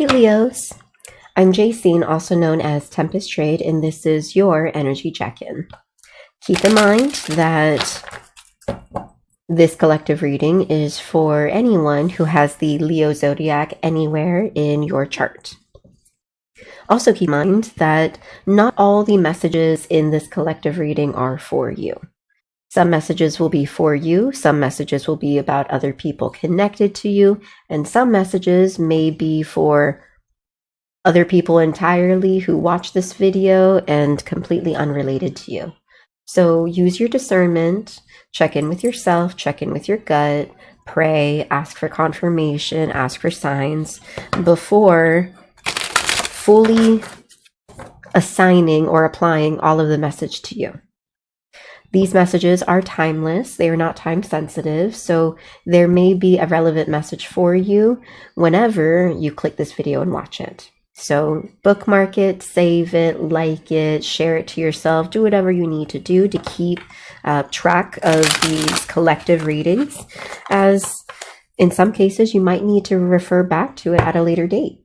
Hey Leos, I'm Jacene, also known as Tempest Trade, and this is your energy check-in. Keep in mind that this collective reading is for anyone who has the Leo Zodiac anywhere in your chart. Also keep in mind that not all the messages in this collective reading are for you. Some messages will be for you, some messages will be about other people connected to you, and some messages may be for other people entirely who watch this video and completely unrelated to you. So use your discernment, check in with yourself, check in with your gut, pray, ask for confirmation, ask for signs before fully assigning or applying all of the message to you. These messages are timeless. They are not time sensitive. So there may be a relevant message for you whenever you click this video and watch it. So bookmark it, save it, like it, share it to yourself, do whatever you need to do to keep track of these collective readings, as in some cases you might need to refer back to it at a later date.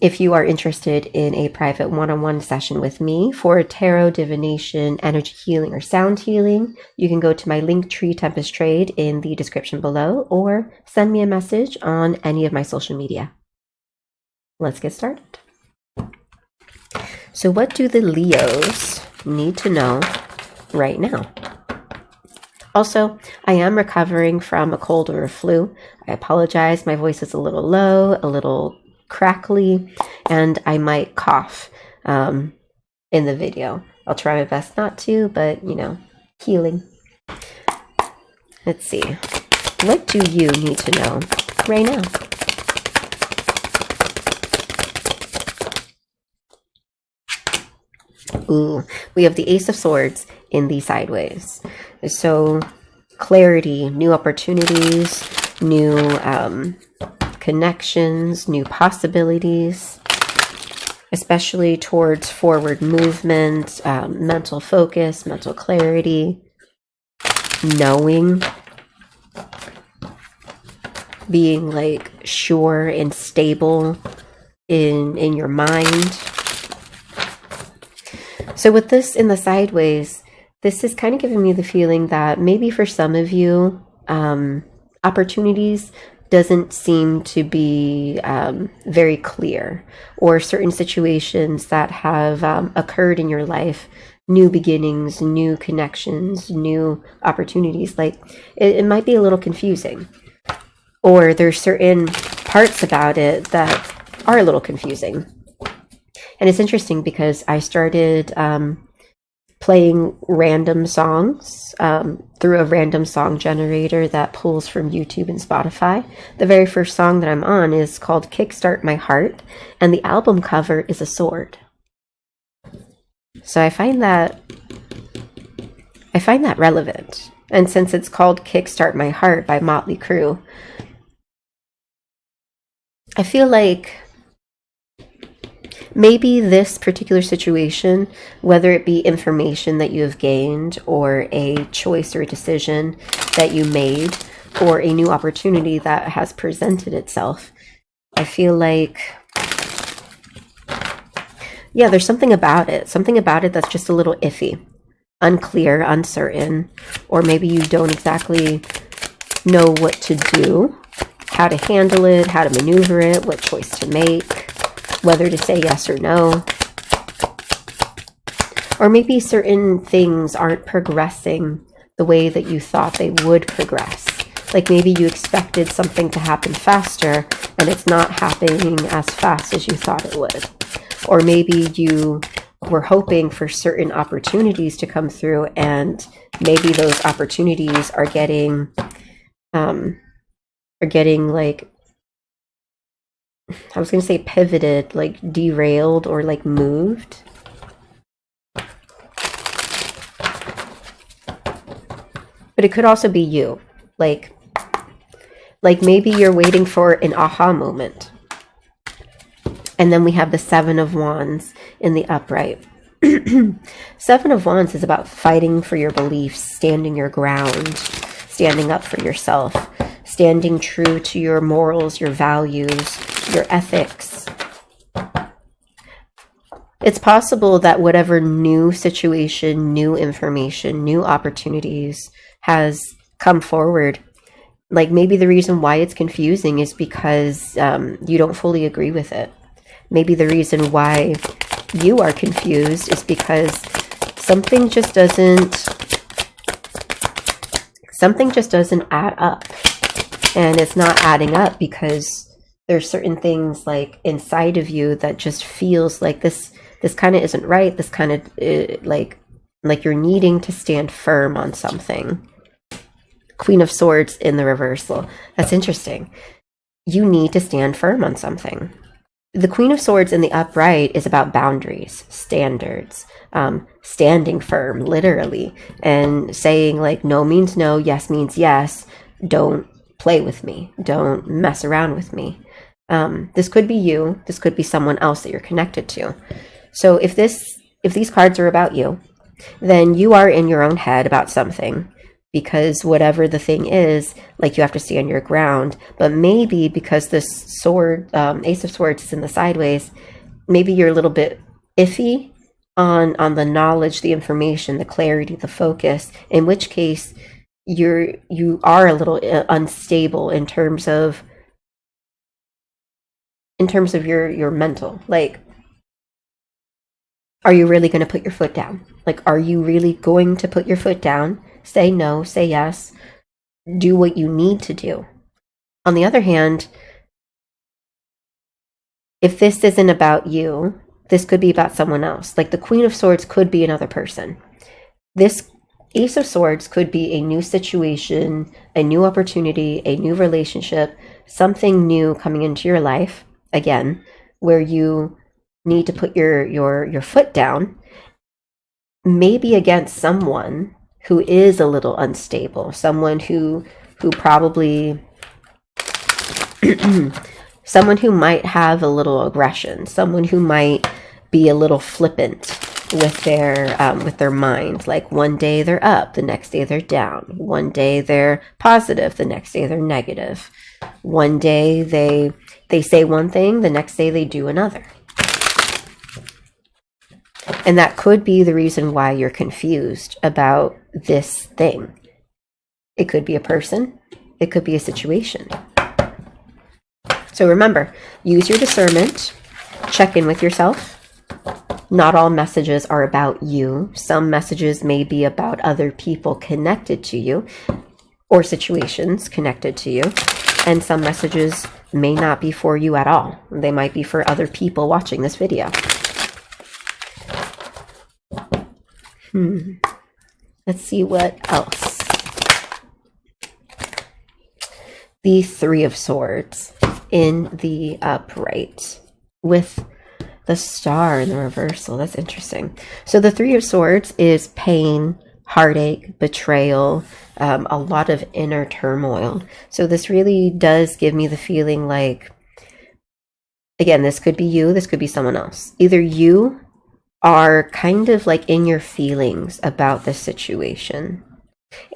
If you are interested in a private one-on-one session with me for tarot, divination, energy healing, or sound healing, you can go to my Linktree Tempest Trade in the description below, or send me a message on any of my social media. Let's get started. So what do the Leos need to know right now? Also, I am recovering from a cold or a flu. I apologize. My voice is a little low, a little crackly, and I might cough in the video. I'll try my best not to, but you know, healing. Let's see. What do you need to know right now? Ooh, we have the Ace of Swords in the sideways. So clarity, new opportunities, new connections, new possibilities, especially towards forward movement, mental focus, mental clarity, knowing, being like sure and stable in your mind. So with this in the sideways, this is kind of giving me the feeling that maybe for some of you, opportunities doesn't seem to be very clear, or certain situations that have occurred in your life, new beginnings, new connections, new opportunities, like it might be a little confusing, or there's certain parts about it that are a little confusing. And it's interesting because I started playing random songs through a random song generator that pulls from YouTube and Spotify. The very first song that I'm on is called Kickstart My Heart, and the album cover is a sword. So I find that relevant. And since it's called Kickstart My Heart by Motley Crue, I feel like maybe this particular situation, whether it be information that you have gained, or a choice or a decision that you made, or a new opportunity that has presented itself, I feel like, yeah, there's something about it that's just a little iffy, unclear, uncertain, or maybe you don't exactly know what to do, how to handle it, how to maneuver it, what choice to make, whether to say yes or no. Or maybe certain things aren't progressing the way that you thought they would progress. Like maybe you expected something to happen faster and it's not happening as fast as you thought it would. Or maybe you were hoping for certain opportunities to come through, and maybe those opportunities are getting like, I was going to say pivoted, like derailed or like moved. But it could also be you. Like maybe you're waiting for an aha moment. And then we have the Seven of Wands in the upright. Seven of Wands is about fighting for your beliefs, standing your ground, standing up for yourself, standing true to your morals, your values, your ethics. It's possible that whatever new situation, new information, new opportunities has come forward, like maybe the reason why it's confusing is because you don't fully agree with it. Maybe the reason why you are confused is because something just doesn't add up. And it's not adding up because there's certain things like inside of you that just feels like this kind of isn't right. This kind of like you're needing to stand firm on something. Queen of Swords in the reversal. That's interesting. You need to stand firm on something. The Queen of Swords in the upright is about boundaries, standards, standing firm, literally, and saying like no means no, yes means yes. Don't play with me. Don't mess around with me. This could be you. This could be someone else that you're connected to. So if these cards are about you, then you are in your own head about something, because whatever the thing is, like you have to stand your ground. But maybe because this sword, Ace of Swords is in the sideways, maybe you're a little bit iffy on the knowledge, the information, the clarity, the focus, in which case you are a little unstable in terms of your mental. Like, are you really going to put your foot down? Like, are you really going to put your foot down? Say no, say yes, do what you need to do. On the other hand, if this isn't about you, this could be about someone else. Like the Queen of Swords could be another person. This Ace of Swords could be a new situation, a new opportunity, a new relationship, something new coming into your life, again, where you need to put your foot down, maybe against someone who is a little unstable, someone who probably someone who might have a little aggression, someone who might be a little flippant with their mind. Like one day they're up, the next day they're down. One day they're positive, the next day they're negative. One day they say one thing, the next day they do another. And that could be the reason why you're confused about this thing. It could be a person. It could be a situation. So remember, use your discernment. Check in with yourself. Not all messages are about you. Some messages may be about other people connected to you or situations connected to you. And some messages may not be for you at all. They might be for other people watching this video. Let's see what else. The Three of Swords in the upright with the Star in the reversal. That's interesting. So the Three of Swords is pain, heartache, betrayal, a lot of inner turmoil. So this really does give me the feeling like, again, this could be you, this could be someone else. Either you are kind of like in your feelings about the situation,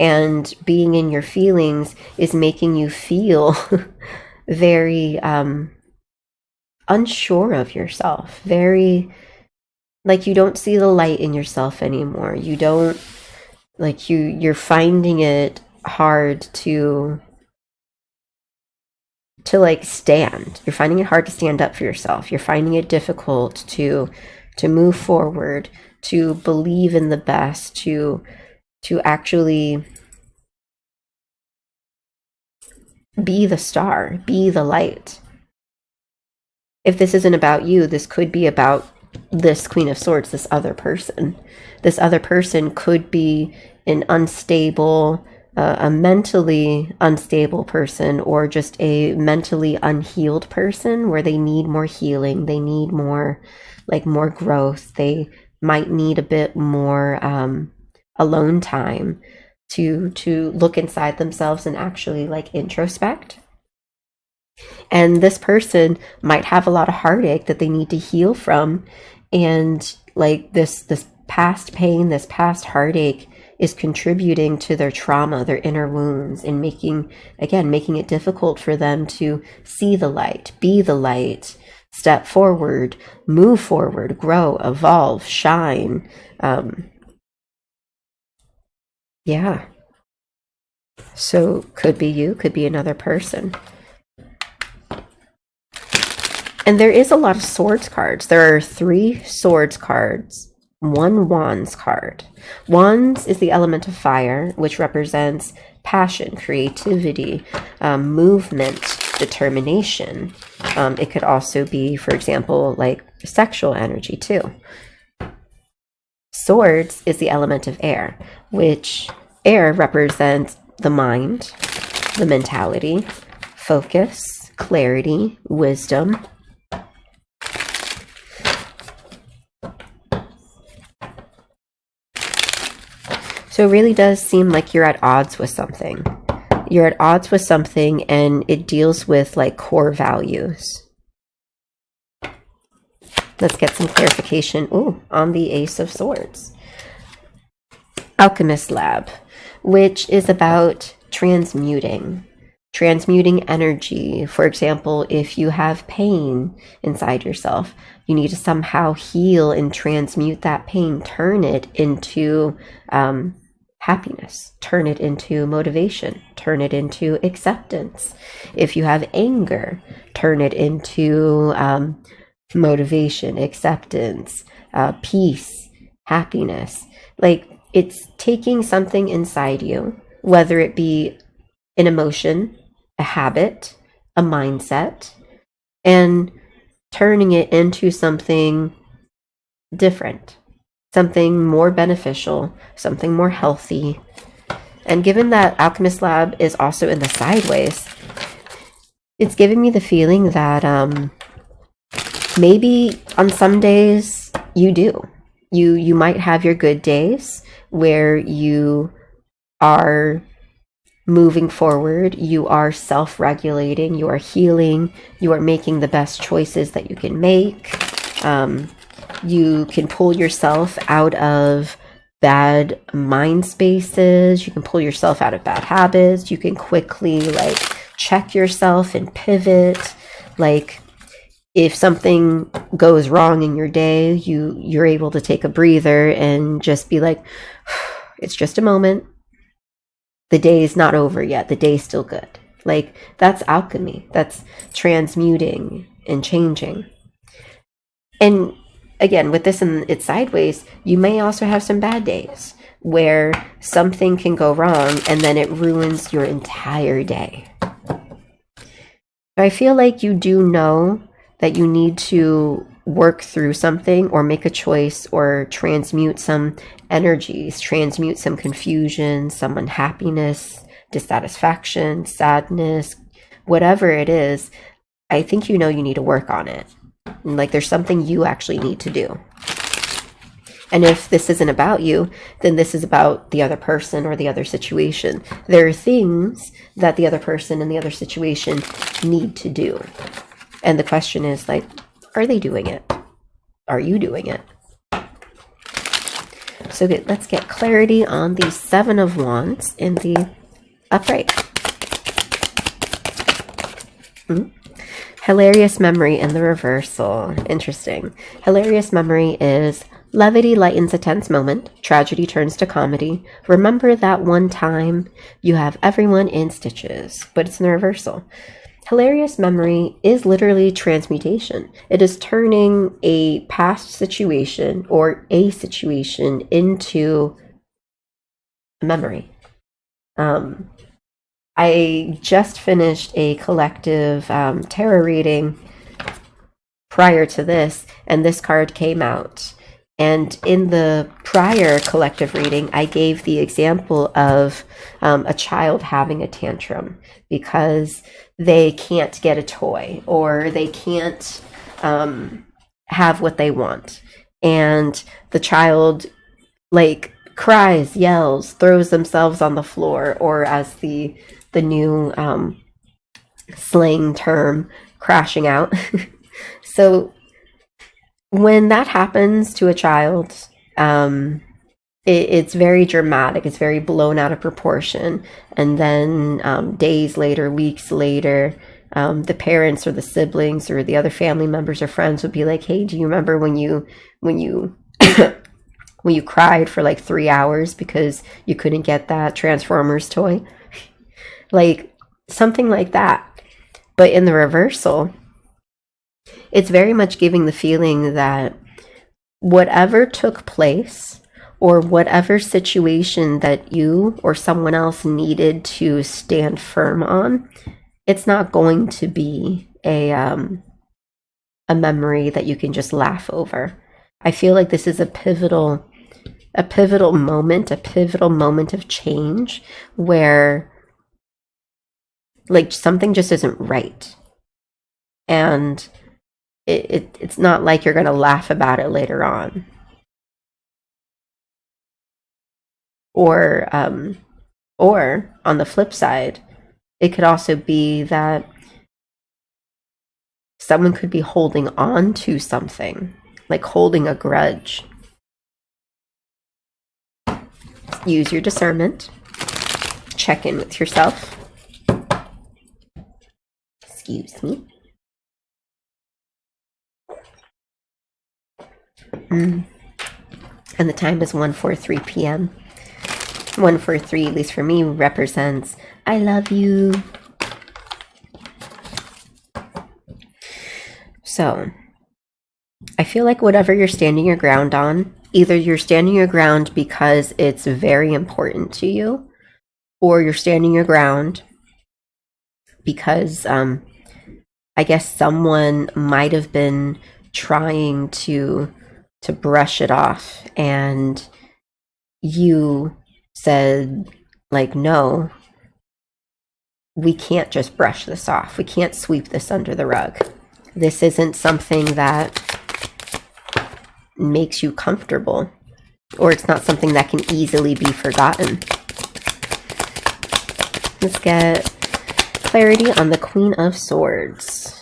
and being in your feelings is making you feel very unsure of yourself, very like you don't see the light in yourself anymore. You don't like you're finding it hard to like stand. You're finding it hard to stand up for yourself. You're finding it difficult to move forward, to believe in the best, to actually be the star, be the light. If this isn't about you, this could be about this Queen of Swords, this other person. This other person could be an unstable, a mentally unstable person, or just a mentally unhealed person where they need more healing. They need more growth. They might need a bit more alone time to look inside themselves and actually like introspect. And this person might have a lot of heartache that they need to heal from, and like this past pain, this past heartache is contributing to their trauma, their inner wounds, and making it difficult for them to see the light, be the light, step forward, move forward, grow, evolve, shine. Yeah. So could be you, could be another person. And there is a lot of swords cards. There are 3 swords cards, 1 wands card. Wands is the element of fire, which represents passion, creativity, movement, determination. It could also be, for example, like sexual energy too. Swords is the element of air, which air represents the mind, the mentality, focus, clarity, wisdom. So it really does seem like you're at odds with something. You're at odds with something, and it deals with like core values. Let's get some clarification on the Ace of Swords. Alchemist Lab, which is about transmuting energy. For example, if you have pain inside yourself, you need to somehow heal and transmute that pain, turn it into happiness, turn it into motivation, turn it into acceptance. If you have anger, turn it into motivation, acceptance, peace, happiness. Like, it's taking something inside you, whether it be an emotion, a habit, a mindset, and turning it into something different, something more beneficial, something more healthy. And given that Alchemist Lab is also in the sideways, it's giving me the feeling that maybe on some days you do. You might have your good days where you are moving forward, you are self-regulating, you are healing, you are making the best choices that you can make. You can pull yourself out of bad mind spaces, you can pull yourself out of bad habits, you can quickly like check yourself and pivot. Like, if something goes wrong in your day, you're able to take a breather and just be like, it's just a moment. The day is not over yet. The day's still good. Like, that's alchemy. That's transmuting and changing. And again, with this in its sideways, you may also have some bad days where something can go wrong and then it ruins your entire day. But I feel like you do know that you need to work through something or make a choice or transmute some energies, transmute some confusion, some unhappiness, dissatisfaction, sadness, whatever it is. I think you know you need to work on it. Like, there's something you actually need to do. And if this isn't about you, then this is about the other person or the other situation. There are things that the other person and the other situation need to do. And the question is, like, are they doing it? Are you doing it? So let's get clarity on the 7 of Wands in the upright. Hilarious memory in the reversal. Interesting. Hilarious memory is levity lightens a tense moment. Tragedy turns to comedy. Remember that one time you have everyone in stitches. But it's in the reversal. Hilarious memory is literally transmutation. It is turning a past situation or a situation into a memory. I just finished a collective tarot reading prior to this, and this card came out. And in the prior collective reading, I gave the example of a child having a tantrum because they can't get a toy or they can't have what they want. And the child, like, cries, yells, throws themselves on the floor, or as the new slang term, crashing out. So when that happens to a child, it's very dramatic. It's very blown out of proportion. And then days later, weeks later, the parents or the siblings or the other family members or friends would be like, hey, do you remember when you when you when you cried for like 3 hours because you couldn't get that Transformers toy? Like something like that. But in the reversal, it's very much giving the feeling that whatever took place or whatever situation that you or someone else needed to stand firm on, it's not going to be a memory that you can just laugh over. I feel like this is a pivotal moment, a pivotal moment of change where like something just isn't right. And it's not like you're going to laugh about it later on. Or on the flip side, it could also be that someone could be holding on to something, like holding a grudge. Use your discernment. Check in with yourself. Excuse me. And the time is 1:43 p.m. 1:43, at least for me, represents I love you. So, I feel like whatever you're standing your ground on, either you're standing your ground because it's very important to you, or you're standing your ground because I guess someone might have been trying to brush it off, and you said, like, no, we can't just brush this off. We can't sweep this under the rug. This isn't something that makes you comfortable, or it's not something that can easily be forgotten. Let's get clarity on the Queen of Swords.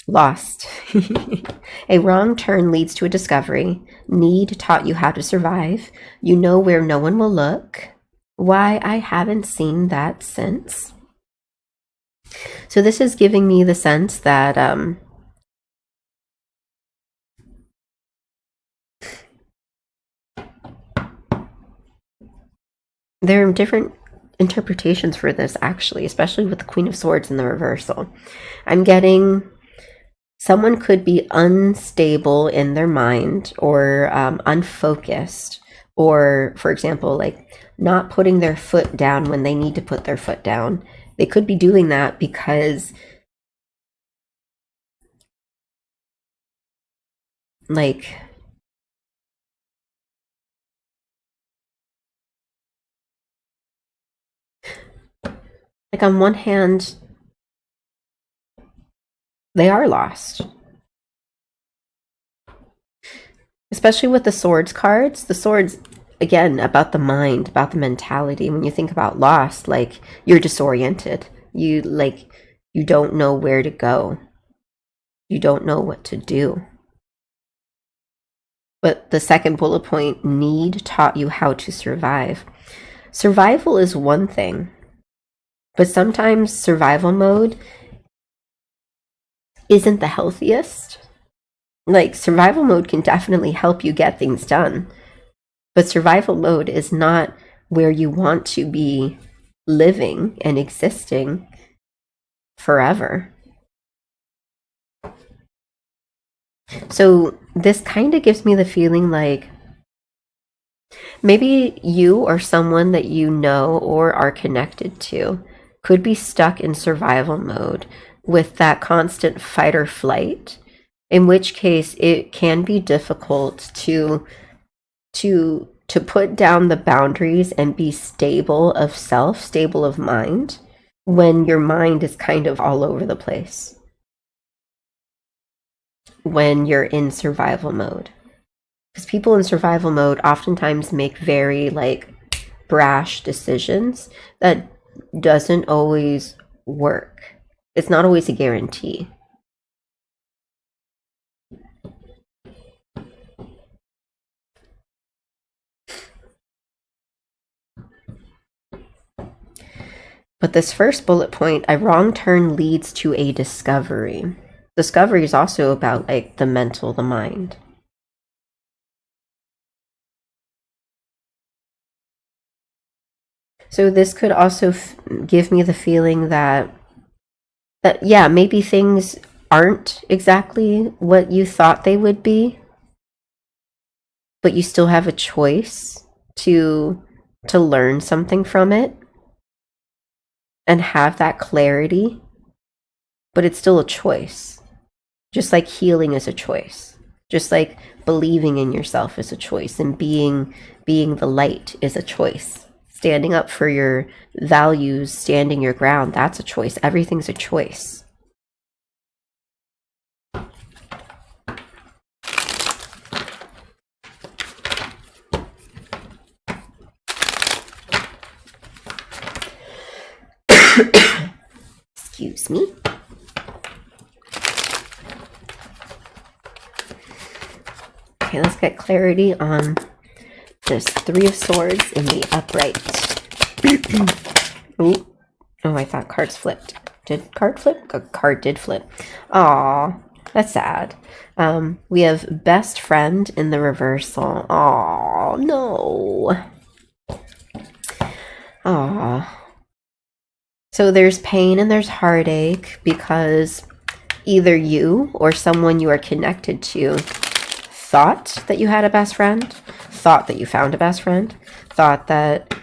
Lost. A wrong turn leads to a discovery. Need taught you how to survive. You know where no one will look. Why I haven't seen that since. So this is giving me the sense that there are different interpretations for this, actually, especially with the Queen of Swords in the reversal. I'm getting someone could be unstable in their mind, or unfocused, or, for example, like not putting their foot down when they need to put their foot down. They could be doing that because like on one hand, they are lost. Especially with the swords cards. The swords, again, about the mind, about the mentality. When you think about lost, like, you're disoriented. You don't know where to go. You don't know what to do. But the second bullet point, need taught you how to survive. Survival is one thing, but sometimes survival mode isn't the healthiest. Like, survival mode can definitely help you get things done, but survival mode is not where you want to be living and existing forever. So this kind of gives me the feeling like maybe you or someone that you know or are connected to could be stuck in survival mode with that constant fight or flight, in which case it can be difficult to put down the boundaries and be stable of self, stable of mind, when your mind is kind of all over the place, when you're in survival mode. Because people in survival mode oftentimes make very brash decisions that doesn't always work. It's not always a guarantee. But this first bullet point, a wrong turn leads to a discovery. Discovery is also about like the mental, the mind. So this could also give me the feeling that yeah, maybe things aren't exactly what you thought they would be, but you still have a choice to learn something from it and have that clarity, but it's still a choice. Just like healing is a choice. Just like believing in yourself is a choice, and being the light is a choice. Standing up for your values, standing your ground, that's a choice. Everything's a choice. Excuse me. Okay, let's get clarity on this Three of Swords in the upright. Ooh. Oh, I thought cards flipped. Did card flip? A card did flip. Aw, that's sad. We have best friend in the reversal. Aw, no. Aw. So there's pain and there's heartache because either you or someone you are connected to thought that you had a best friend, thought that you found a best friend, thought that,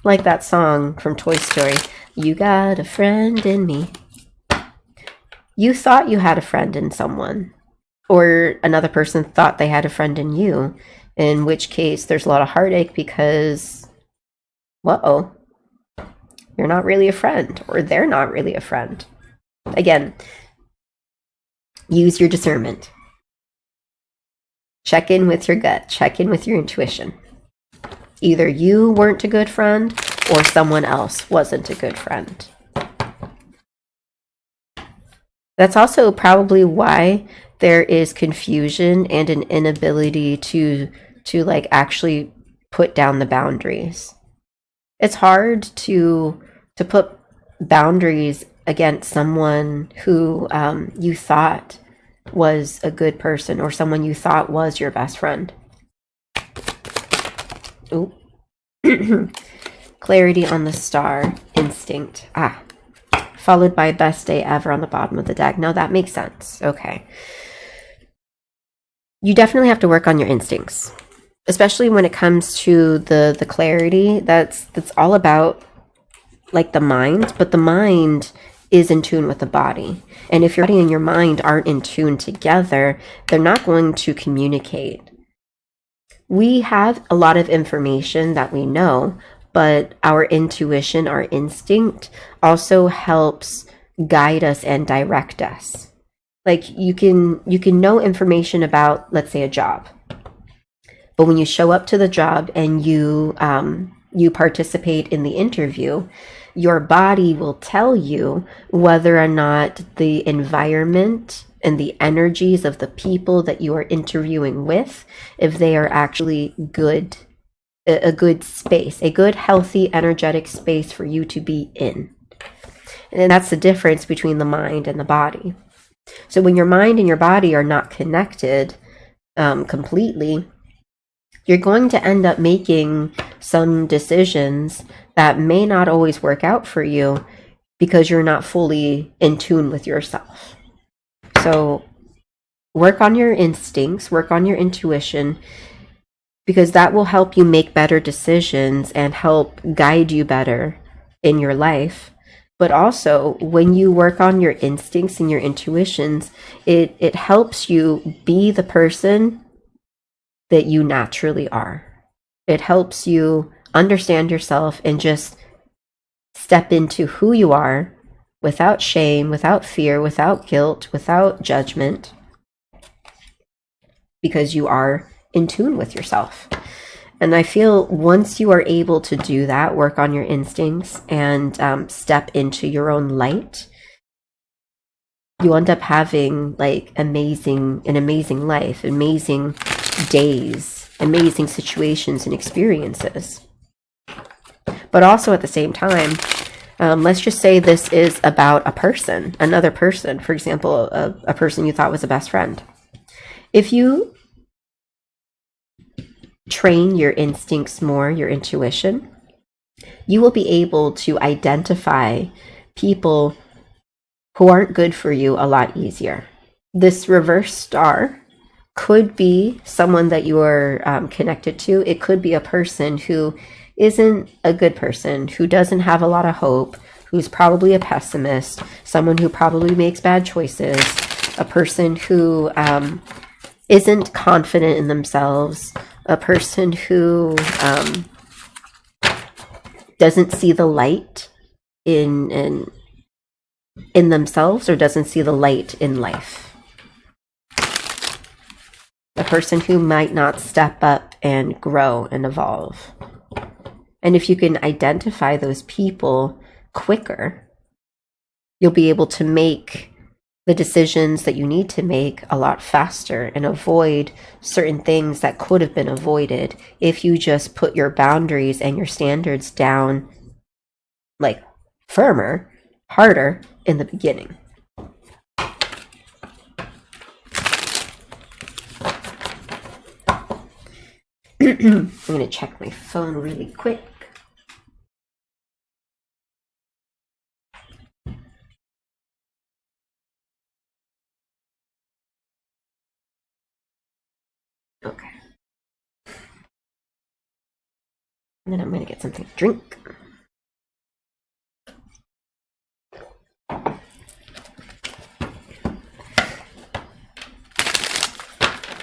like that song from Toy Story, you got a friend in me. You thought you had a friend in someone, or another person thought they had a friend in you, in which case there's a lot of heartache because, uh-oh, you're not really a friend, or they're not really a friend. Again, use your discernment. Check in with your gut. Check in with your intuition. Either you weren't a good friend or someone else wasn't a good friend. That's also probably why there is confusion and an inability to like actually put down the boundaries. It's hard to put boundaries against someone who you thought was a good person, or someone you thought was your best friend. Ooh. Clarity on the star, instinct. Followed by best day ever on the bottom of the deck. No, that makes sense. Okay. You definitely have to work on your instincts, especially when it comes to the clarity. That's all about like the mind, but the mind is in tune with the body. And if your body and your mind aren't in tune together, they're not going to communicate. We have a lot of information that we know, but our intuition, our instinct also helps guide us and direct us. Like you can know information about, let's say, a job. But when you show up to the job and you participate in the interview, your body will tell you whether or not the environment and the energies of the people that you are interviewing with, if they are actually good, a good space, a good, healthy, energetic space for you to be in. And that's the difference between the mind and the body. So when your mind and your body are not connected completely, you're going to end up making some decisions that may not always work out for you because you're not fully in tune with yourself. So work on your instincts, work on your intuition, because that will help you make better decisions and help guide you better in your life. But also, when you work on your instincts and your intuitions, it helps you be the person that you naturally are. It helps you understand yourself and just step into who you are without shame, without fear, without guilt, without judgment, because you are in tune with yourself. And I feel once you are able to do that, work on your instincts and step into your own light, you end up having like an amazing life, amazing days, amazing situations and experiences. But also at the same time, Let's just say this is about a person, another person, for example, a person you thought was a best friend. If you train your instincts more, your intuition, you will be able to identify people who aren't good for you a lot easier. This reverse star could be someone that you are connected to. It could be a person who isn't a good person, who doesn't have a lot of hope, who's probably a pessimist, someone who probably makes bad choices, a person who isn't confident in themselves, a person who doesn't see the light in themselves, or doesn't see the light in life. A person who might not step up and grow and evolve. And if you can identify those people quicker, you'll be able to make the decisions that you need to make a lot faster and avoid certain things that could have been avoided if you just put your boundaries and your standards down like firmer, harder in the beginning. I'm going to check my phone really quick. Okay. And then I'm going to get something to drink.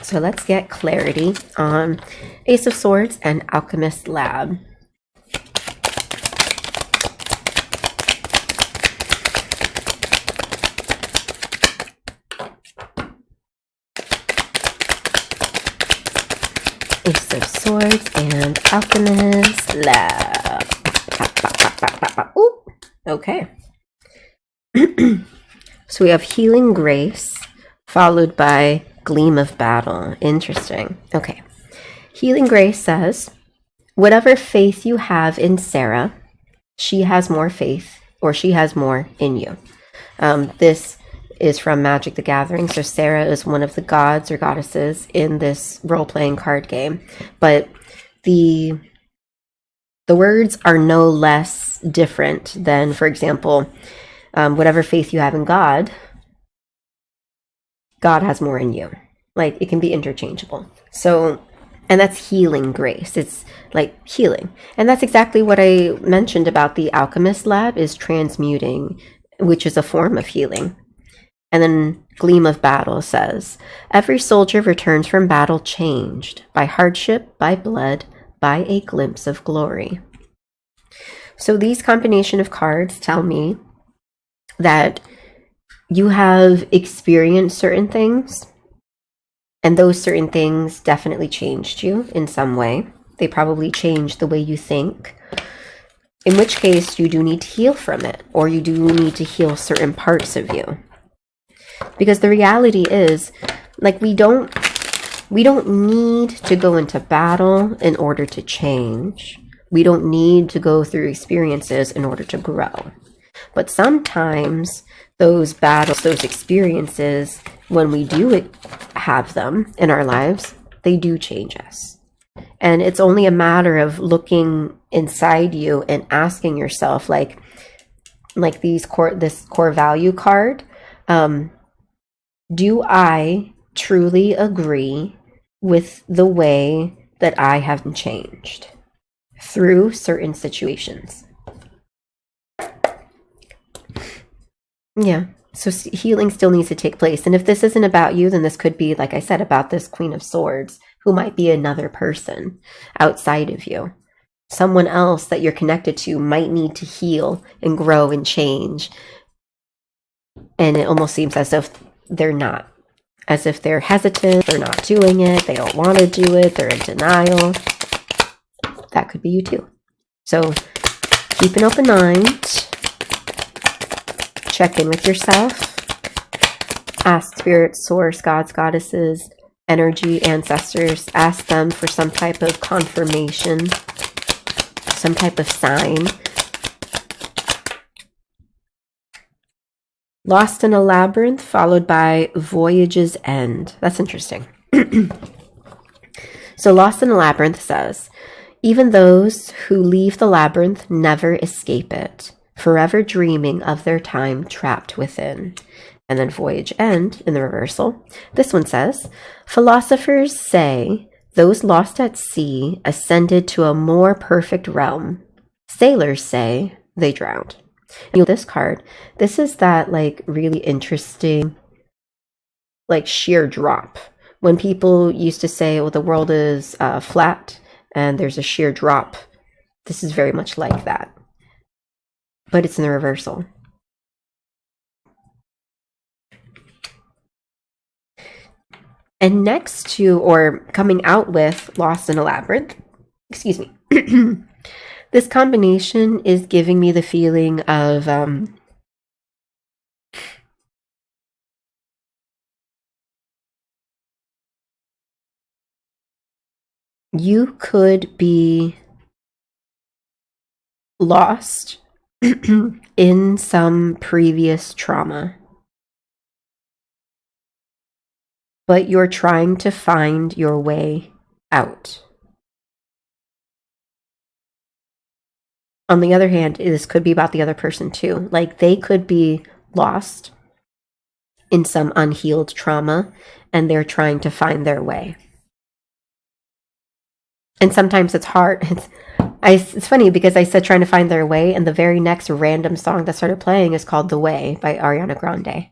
So let's get clarity on Ace of Swords and Alchemist Lab. Ace of Swords and Alchemist Lab. Ooh, okay. So we have Healing Grace followed by Gleam of Battle. Interesting. Okay. Healing Grace says, whatever faith you have in Sarah, she has more faith, or she has more in you. This is from Magic the Gathering. So Sarah is one of the gods or goddesses in this role-playing card game. But the words are no less different than, for example, whatever faith you have in God, God has more in you. Like, it can be interchangeable. So, and that's healing grace. It's like healing. And that's exactly what I mentioned about the Alchemist Lab, is transmuting, which is a form of healing. And then Gleam of Battle says, every soldier returns from battle changed by hardship, by blood, by a glimpse of glory. So these combination of cards tell me that you have experienced certain things, and those certain things definitely changed you in some way. They probably changed the way you think, in which case you do need to heal from it, or you do need to heal certain parts of you. Because the reality is, like, we don't need to go into battle in order to change. We don't need to go through experiences in order to grow. But sometimes those battles, those experiences, when we do have them in our lives, they do change us. And it's only a matter of looking inside you and asking yourself, like this core value card, do I truly agree with the way that I have changed through certain situations? Yeah, so healing still needs to take place. And if this isn't about you, then this could be, like I said, about this Queen of Swords, who might be another person outside of you. Someone else that you're connected to might need to heal and grow and change. And it almost seems as if they're not. As if they're hesitant, they're not doing it, they don't want to do it, they're in denial. That could be you too. So keep an open mind. Check in with yourself. Ask spirit, source, gods, goddesses, energy, ancestors. Ask them for some type of confirmation, some type of sign Lost in a labyrinth, followed by voyage's end. That's interesting. So Lost in a Labyrinth says, even those who leave the labyrinth never escape it, forever dreaming of their time trapped within. And then voyage end in the reversal. This one says, philosophers say those lost at sea ascended to a more perfect realm. Sailors say they drowned. And this card, this is that like really interesting like sheer drop. When people used to say, well, the world is flat and there's a sheer drop, this is very much like that. But it's in the reversal. And next to, or coming out with Lost in a Labyrinth, excuse me, this combination is giving me the feeling of you could be lost in some previous trauma, but you're trying to find your way out. On the other hand, this could be about the other person too. Like they could be lost in some unhealed trauma and they're trying to find their way. And sometimes it's hard. It's funny because I said trying to find their way, and the very next random song that started playing is called The Way by Ariana Grande.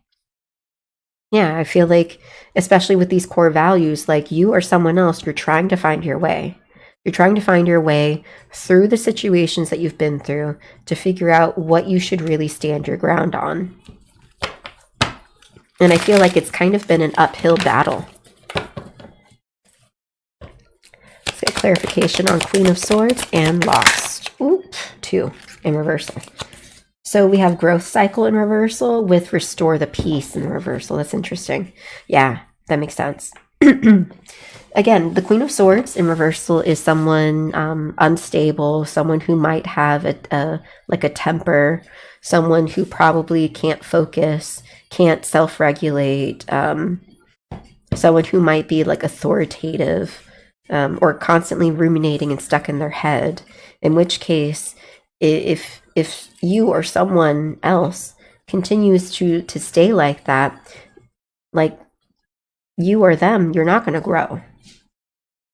Yeah, I feel like, especially with these core values, like you or someone else, you're trying to find your way. You're trying to find your way through the situations that you've been through to figure out what you should really stand your ground on. And I feel like it's kind of been an uphill battle. Let's get clarification on Queen of Swords and Lost. Oop, 2 in reversal. So we have growth cycle in reversal with restore the peace in reversal. That's interesting. Yeah, that makes sense. Again, the Queen of Swords in reversal is someone unstable, someone who might have a temper, someone who probably can't focus, can't self-regulate, someone who might be like authoritative or constantly ruminating and stuck in their head. In which case, if you or someone else continues to stay like that, like you or them, you're not going to grow.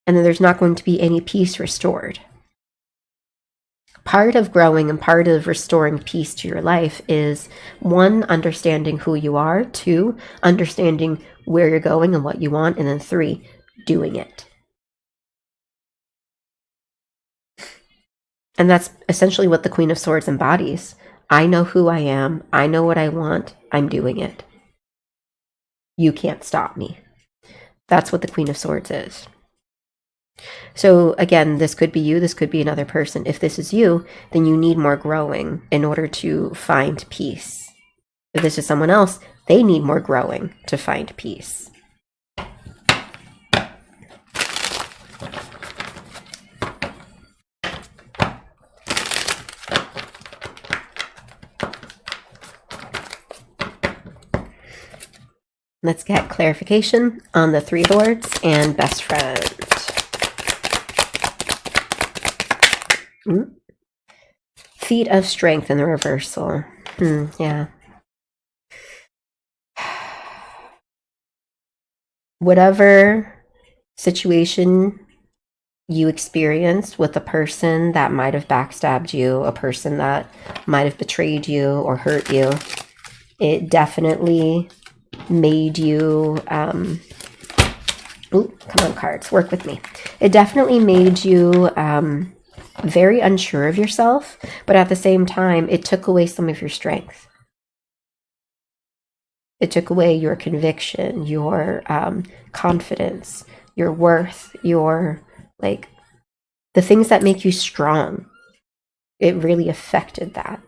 And then there's not going to be any peace restored. Part of growing and part of restoring peace to your life is 1, understanding who you are, 2, understanding where you're going and what you want, and then 3, doing it. And that's essentially what the Queen of Swords embodies. I know who I am. I know what I want. I'm doing it. You can't stop me. That's what the Queen of Swords is. So again, this could be you. This could be another person. If this is you, then you need more growing in order to find peace. If this is someone else, they need more growing to find peace. Let's get clarification on the 3 Lords and best friend. Feet of strength in the reversal. Yeah. Whatever situation you experienced with a person that might have backstabbed you, a person that might have betrayed you or hurt you, it definitely made you come on, cards, work with me. It definitely made you very unsure of yourself, but at the same time it took away some of your strength. It took away your conviction, your confidence, your worth, your like the things that make you strong. It really affected that.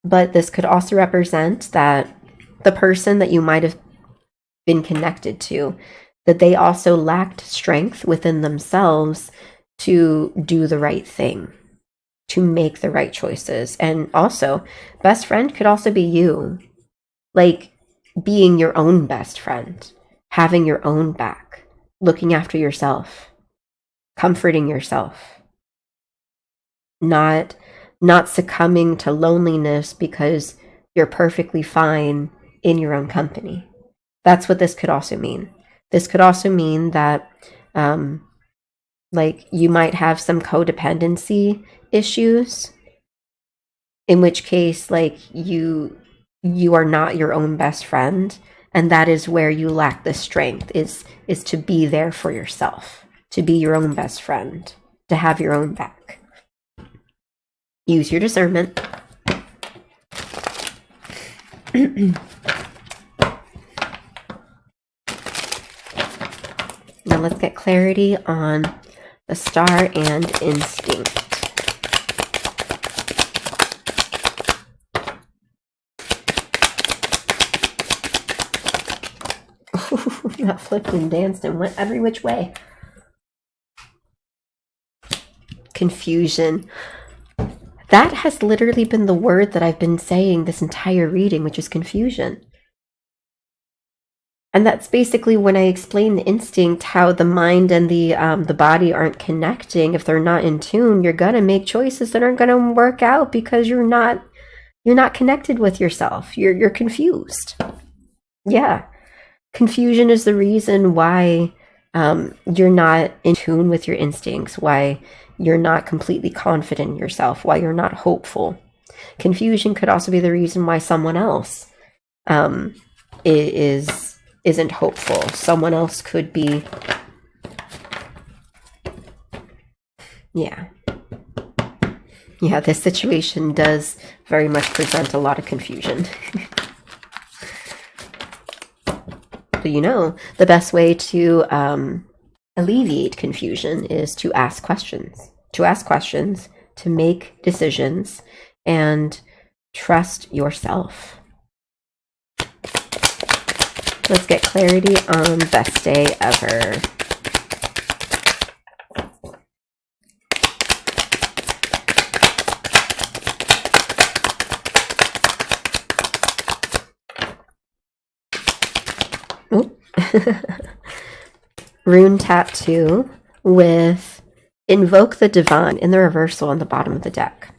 But this could also represent that the person that you might have been connected to, that they also lacked strength within themselves to do the right thing. to make the right choices. And also, best friend could also be you, like being your own best friend, having your own back, looking after yourself, comforting yourself, not succumbing to loneliness because you're perfectly fine in your own company. That's what this could also mean. This could also mean that like you might have some codependency issues, in which case like you are not your own best friend, and that is where you lack the strength, is to be there for yourself, to be your own best friend, to have your own back. Use your discernment. Now let's get clarity on the star and instinct. That flipped and danced and went every which way. Confusion. That has literally been the word that I've been saying this entire reading, which is confusion. And that's basically when I explain the instinct, how the mind and the body aren't connecting. If they're not in tune, you're gonna make choices that aren't gonna work out because you're not connected with yourself. You're confused. Yeah, confusion is the reason why you're not in tune with your instincts. Why you're not completely confident in yourself. Why you're not hopeful. Confusion could also be the reason why someone else isn't hopeful. Someone else could be, yeah, this situation does very much present a lot of confusion. But you know, the best way to alleviate confusion is to ask questions, to make decisions, and trust yourself. Let's get clarity on best day ever. Rune tattoo with invoke the divine in the reversal on the bottom of the deck.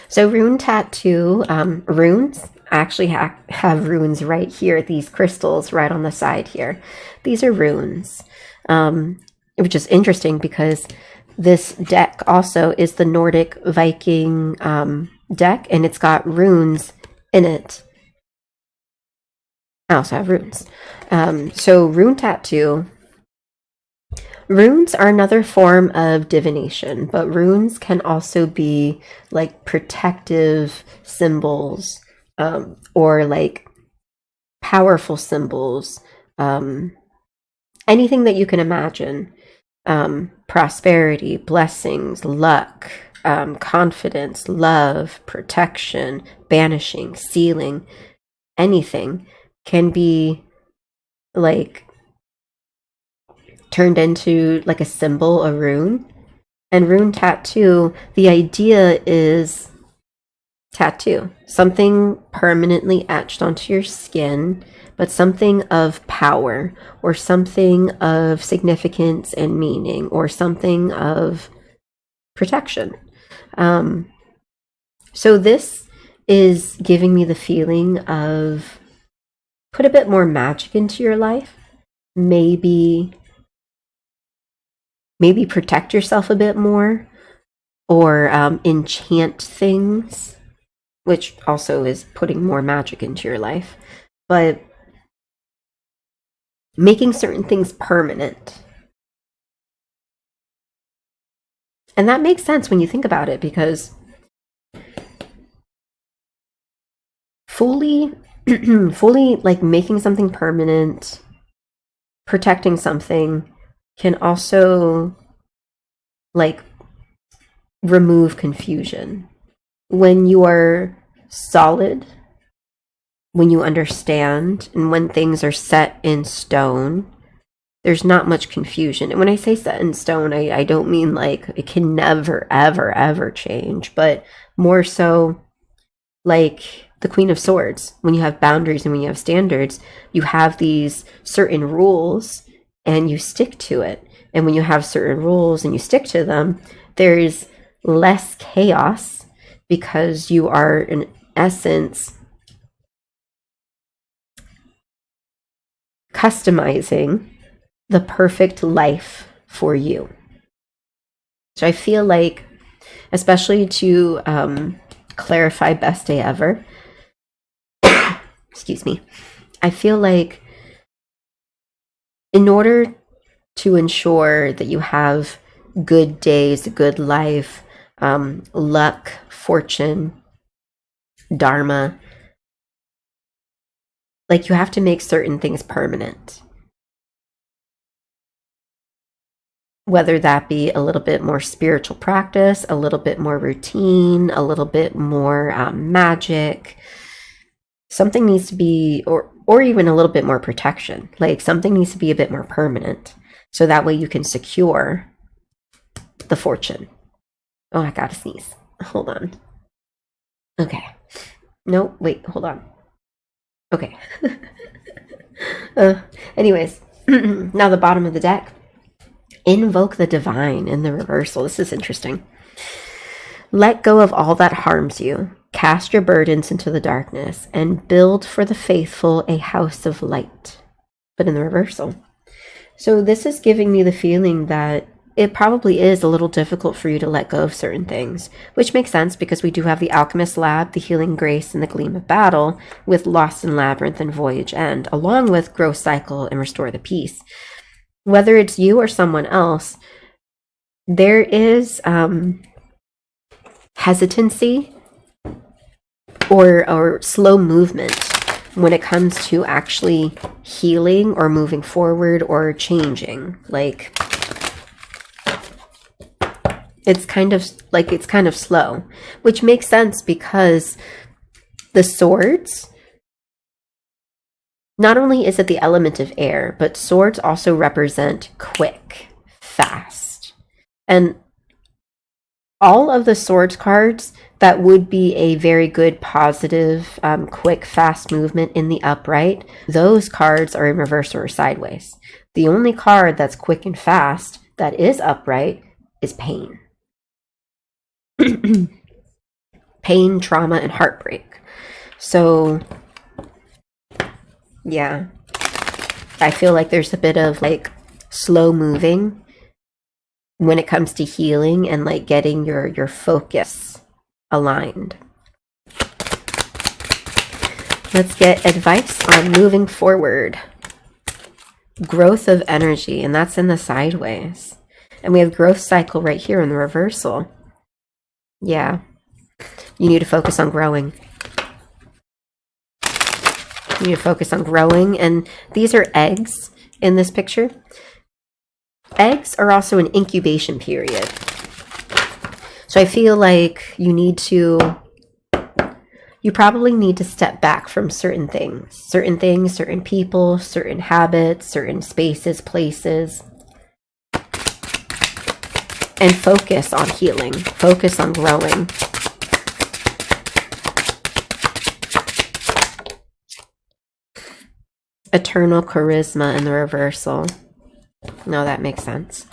So rune tattoo, runes, I actually have runes right here, these crystals right on the side here. These are runes, which is interesting because this deck also is the Nordic Viking deck, and it's got runes in it. I also have runes. So rune tattoo. Runes are another form of divination, but runes can also be like protective symbols, or like powerful symbols, anything that you can imagine, prosperity, blessings, luck, confidence, love, protection, banishing, sealing, anything can be like turned into like a symbol, a rune. And rune tattoo, the idea is tattoo, something permanently etched onto your skin, but something of power, or something of significance and meaning, or something of protection. So this is giving me the feeling of put a bit more magic into your life, maybe protect yourself a bit more, or enchant things, which also is putting more magic into your life, but making certain things permanent. And that makes sense when you think about it, because fully like making something permanent, protecting something, can also like remove confusion. When you are solid, when you understand, and when things are set in stone, there's not much confusion. And when I say set in stone, I don't mean like it can never, ever, ever change, but more so like the Queen of Swords. When you have boundaries and when you have standards, you have these certain rules and you stick to it. And when you have certain rules and you stick to them, there's less chaos because you are, in essence, customizing the perfect life for you. So I feel like, especially to clarify best day ever, excuse me, I feel like in order to ensure that you have good days, good life, luck, fortune, dharma, like you have to make certain things permanent. Whether that be a little bit more spiritual practice, a little bit more routine, a little bit more magic, something needs to be, or even a little bit more protection. Like something needs to be a bit more permanent. So that way you can secure the fortune. Oh, I gotta sneeze. Hold on. Okay. No, wait, hold on. Okay. Anyways, now the bottom of the deck. Invoke the divine in the reversal. This is interesting. Let go of all that harms you. Cast your burdens into the darkness and build for the faithful a house of light. But in the reversal. So this is giving me the feeling that it probably is a little difficult for you to let go of certain things, which makes sense because we do have the Alchemist Lab, the Healing Grace, and the Gleam of Battle with Lost in Labyrinth and Voyage End, along with Growth Cycle and Restore the Peace. Whether it's you or someone else, there is hesitancy or slow movement when it comes to actually healing or moving forward or changing. Like it's kind of slow, which makes sense because the swords, not only is it the element of air, but swords also represent quick, fast. And all of the swords cards that would be a very good, positive, quick, fast movement in the upright, those cards are in reverse or sideways. The only card that's quick and fast that is upright is pain. Pain, trauma, and heartbreak. So yeah, I feel like there's a bit of like slow moving when it comes to healing and like getting your focus aligned. Let's get advice on moving forward. Growth of energy, and that's in the sideways. And we have growth cycle right here in the reversal. Yeah, you need to focus on growing. You need to focus on growing, and these are eggs in this picture. Eggs are also an incubation period. So I feel like you probably need to step back from certain things, certain people, certain habits, certain spaces, places, and focus on healing, focus on growing. Eternal charisma in the reversal. No, that makes sense.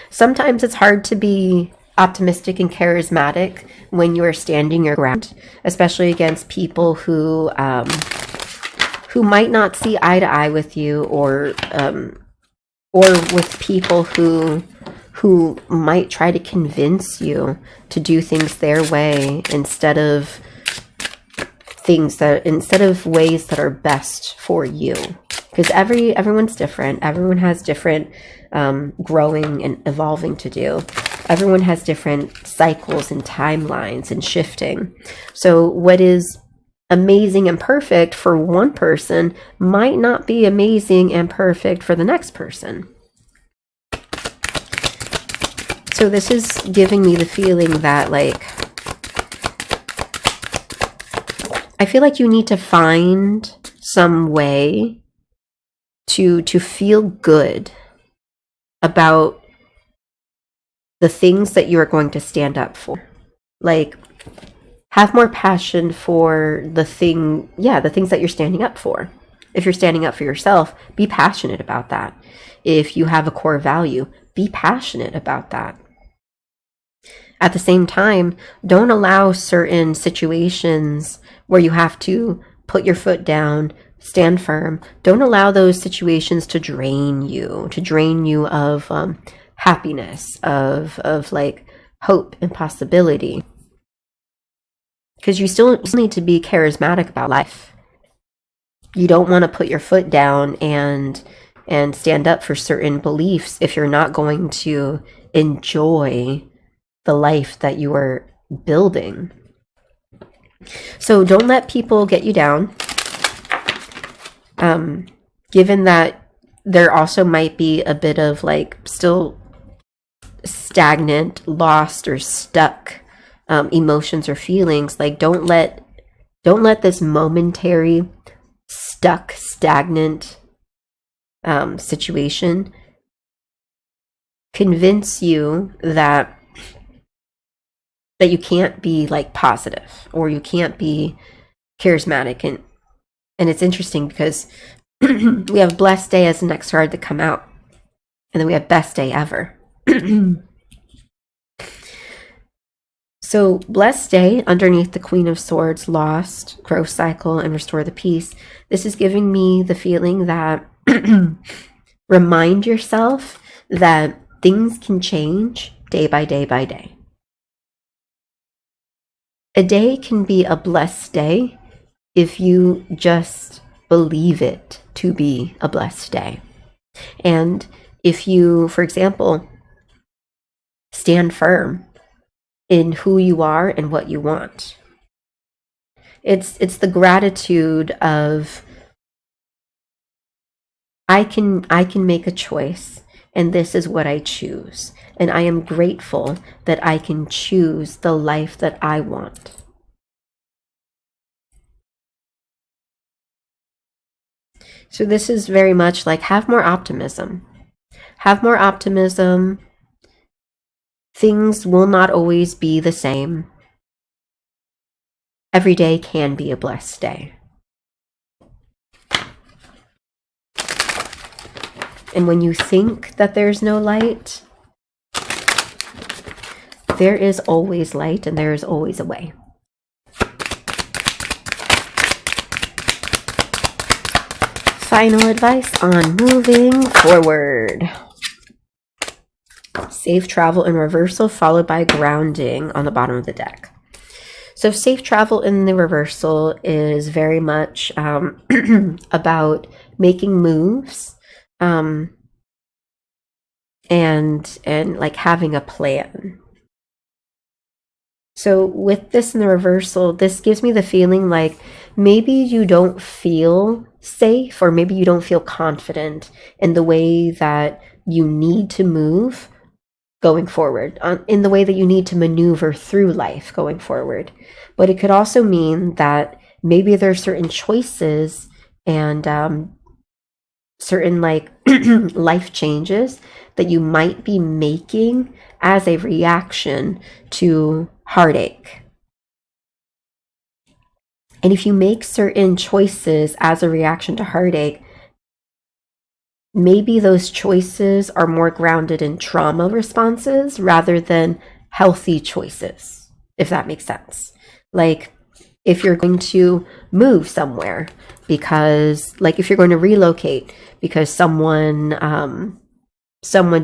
Sometimes it's hard to be optimistic and charismatic when you are standing your ground, especially against people who might not see eye to eye with you, or with people who might try to convince you to do things their way instead of ways that are best for you. Because everyone's different. Everyone has different growing and evolving to do. Everyone has different cycles and timelines and shifting. So what is amazing and perfect for one person might not be amazing and perfect for the next person. So this is giving me the feeling that, like, I feel like you need to find some way to feel good about the things that you are going to stand up for. Like, have more passion for the things that you're standing up for. If you're standing up for yourself, be passionate about that. If you have a core value, be passionate about that. At the same time, don't allow certain situations where you have to put your foot down, stand firm. Don't allow those situations to drain you of happiness, of like hope and possibility. Because you still need to be charismatic about life. You don't want to put your foot down and stand up for certain beliefs if you're not going to enjoy the life that you are building. So don't let people get you down. Given that there also might be a bit of like still stagnant, lost, or stuck emotions or feelings, like don't let this momentary stuck, stagnant situation convince you that you can't be like positive or you can't be charismatic. And it's interesting because we have Blessed Day as the next card to come out, and then we have Best Day Ever. So Blessed Day, underneath the Queen of Swords, lost, growth cycle, and restore the peace. This is giving me the feeling that remind yourself that things can change day by day by day. A day can be a blessed day if you just believe it to be a blessed day. And if you, for example, stand firm in who you are and what you want. It's the gratitude of I can make a choice, and this is what I choose. And I am grateful that I can choose the life that I want. So this is very much like have more optimism. Have more optimism. Things will not always be the same. Every day can be a blessed day. And when you think that there's no light, there is always light and there is always a way. Final advice on moving forward. Safe travel in reversal followed by grounding on the bottom of the deck. So safe travel in the reversal is very much about making moves and like having a plan. So with this in the reversal, this gives me the feeling like maybe you don't feel safe or maybe you don't feel confident in the way that you need to move going forward, in the way that you need to maneuver through life going forward. But it could also mean that maybe there are certain choices and certain like life changes that you might be making as a reaction to heartache. And if you make certain choices as a reaction to heartache, maybe those choices are more grounded in trauma responses rather than healthy choices, if that makes sense. Like if you're going to move somewhere because, like if you're going to relocate because someone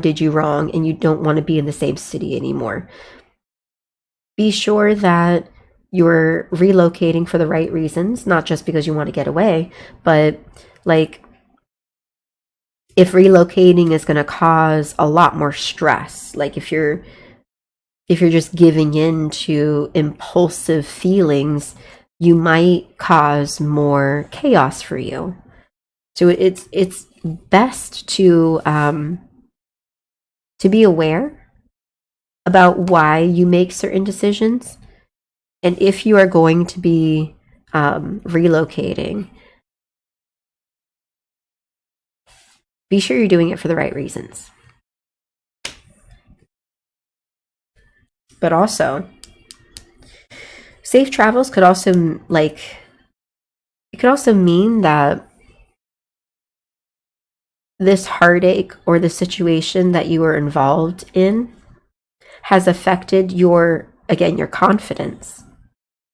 did you wrong and you don't want to be in the same city anymore, be sure that you're relocating for the right reasons, not just because you want to get away, but like if relocating is going to cause a lot more stress, like if you're just giving in to impulsive feelings, you might cause more chaos for you. So it's best to be aware about why you make certain decisions. And if you are going to be relocating, be sure you're doing it for the right reasons. But also, safe travels could also, like, it could also mean that this heartache or the situation that you were involved in has affected your, again, your confidence.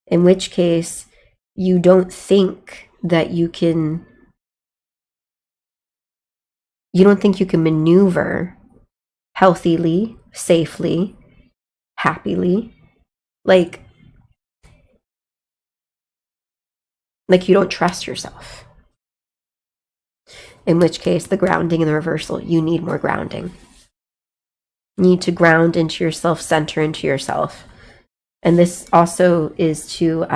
In which case, you don't think that you can maneuver healthily, safely, happily, like you don't trust yourself. In which case, the grounding and the reversal, you need more grounding. You need to ground into yourself, center into yourself. And this also is to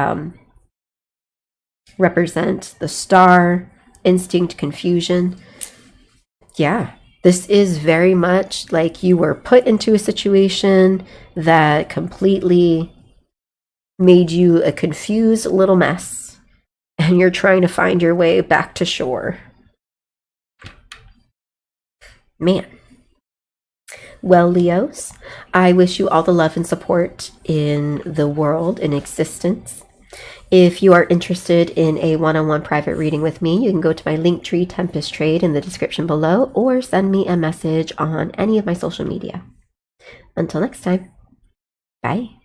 represent the star, instinct, confusion. Yeah, this is very much like you were put into a situation that completely made you a confused little mess, and you're trying to find your way back to shore. Man. Well, Leos, I wish you all the love and support in the world, in existence. If you are interested in a one-on-one private reading with me, you can go to my Linktree Tempest Trade in the description below, or send me a message on any of my social media. Until next time, bye.